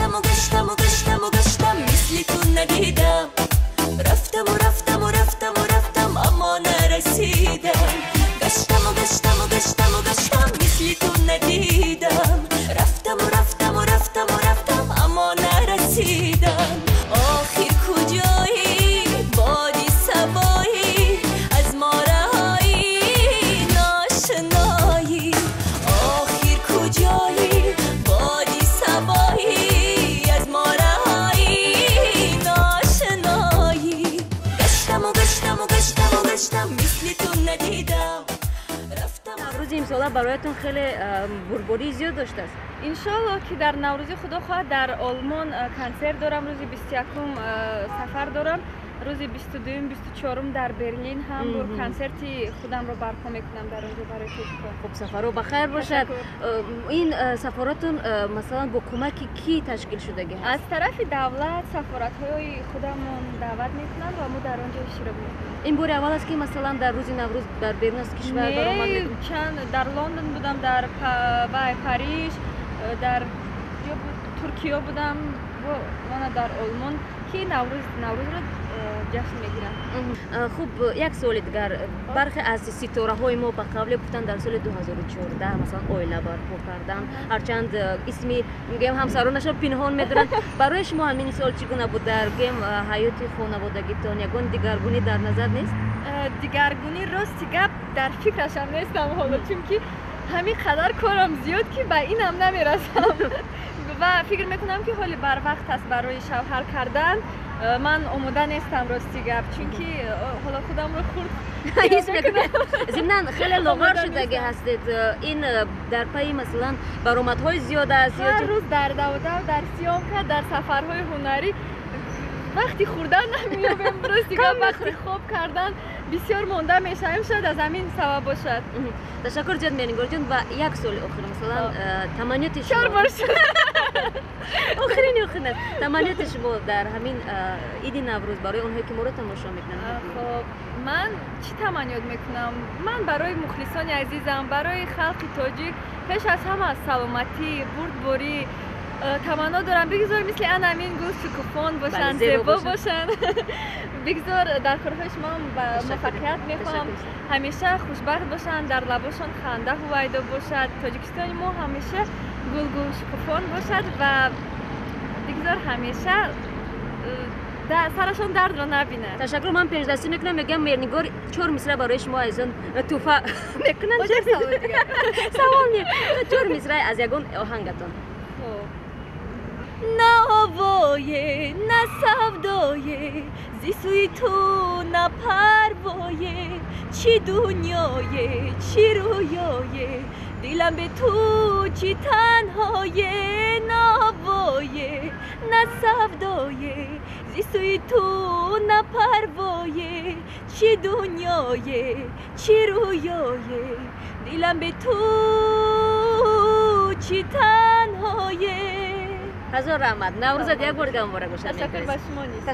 گشتم و گشتم و گشتم و گشتم مثل تو ندیدم رفتم و رفتم و رفتم و رفتم اما نرسیدم گشتم و گشتم و گشتم و گشتم مثل تو ندیدم رفتم و رفتم و رفتم و رفتم اما نرسیدم آخر کجایی بادی سبایی از ما رهایی ناشنایی آخر کجایی بادی سبایی از ما رهایی ناشنایی گشتم و گشتم و گشتم و گشتم مثل تو ندیدم نوروز امسال برایتون خیلی بربری زیاد داشته است. انشالله که در نوروز خدا خواهد در آلمان کنسرت دارم روز 21 سفر دارم روز 22 24 در برلین هم بر کنسرتی خودم رو برپا میکنم در اونجا برای توشیکا. خب سفر رو بخیر باشد. این سفراتون مثلا با کمک کی تشکیل شده است؟ از طرف دولت سفارت‌های خودمون دعوت میکنن و ما در اونجا اشتراک میکنیم. این بار اول است که مثلا در روز نوروز در بیرون از کشور برآمد میکنید؟ چند در لندن بودم در پاریس در ترکیه بودم و در آلمان که نوروز رو جشن میگیرن. خوب یک سوال دیگر برخی از ستاره های ما به قبل گفتن در سال 2014 مثلا اویلا برپا کردن هرچند اسمی گیم همسرانش پنهان میدارن برای شما همین سال چگونه بود در گیم حیات خانوادگیتان یگان دیگرگونی در نظر نیست؟ دیگرگونی راست گپ در فکرش هم نیستم حالا چون که همین قدر کارم زیاد که به اینم نمیرسم و فکر میکنم که حالی بر وقت است برای شوهر کردن من آماده نیستم راستی گپ چون که حالا خودم رو خورد ضمناً خیلی لاغر شده هستید این در پی مثلا برآمدهای زیاد است هر روز در دوده و در سیام کرد در سفرهای هنری وقتی خوردن نمیابیم راستی گپ وقتی خواب کردن بسیار مونده میشیم شاید از همین سبب باشد. تشکر جان مینگور جان و یک سوال آخر مثلا تمنیات شما آخرین تمنیات شما در همین عید نوروز برای اونهایی که ما رو تماشا میکنن. خب من چی تمنیات میکنم؟ من برای مخلصان عزیزم برای خلق تاجیک پیش از همه سلامتی بردباری تمنا دارم بگذار مثل امین گفت شکوفان باشن زیبا باشن بگذار در کارهای شما موفقیت میخوام همیشه خوشبخت باشن در لباشون خنده هویدا باشد تاجیکستان ما همیشه گلگل شکوفان باشد و بگذار همیشه سرشون درد رو نبینه. تشکر من پیش دستی میکنم میگم مرنگار 4 مصرع برای شما ایزان توفه میکنن چه سوال نیست 4 مصرع از یگان آهنگتون. نه هوای نه سودای زی سوی تو نه پروای چی دنیای چی رویای دلم به تو چی تنهای نه هوای نه سودای زی سوی تو نه پروای چی دنیای چی رویای دلم به تو چی تنهای. هزار رحمت. نوروزت یک بار دیگه مبارک باشه. تشکر به شما نیست.